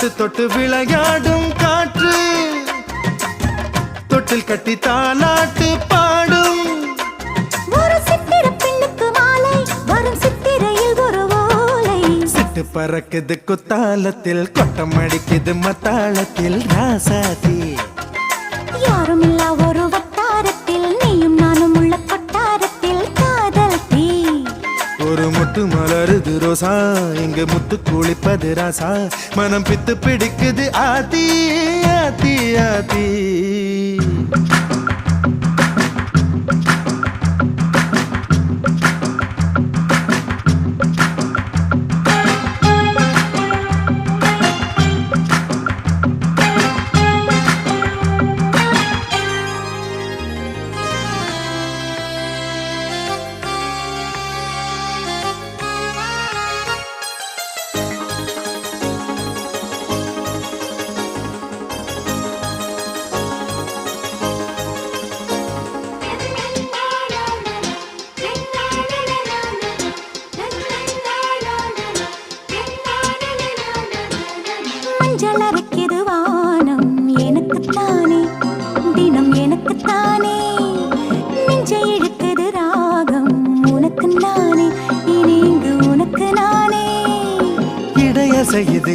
தொட்டு தொட்டு விளையாடும் காற்று தொட்டில் கட்டி தாலாட்டு பாடும் ஒரு சித்திர பெண்ணுக்கு மாலை வரும் சித்திரையில் ஒரு ஓலை சிட்டு பறக்குது குத்தாலத்தில் கொட்டம் அடிக்குது மத்தாளத்தில் ராசாதி யாரும் இல்லா ஒரு வட்டாரத்தில் நீயும் நானும் உள்ள கொட்டாரத்தில் காதல் தீ ஒரு முட்டு மலருது ரோசா இங்கு முத்து குளிப்பது ராசா மனம் பித்து பிடிக்குது ஆதி ஆதி ஆதி மஞ்சள் அரைக்குது வானம் எனக்குத்தானே தினம் எனக்குத்தானே நெஞ்சை இழுக்குது ராகம் உனக்கு நானே இனி இங்கு உனக்கு நானே இடைய செய்யுது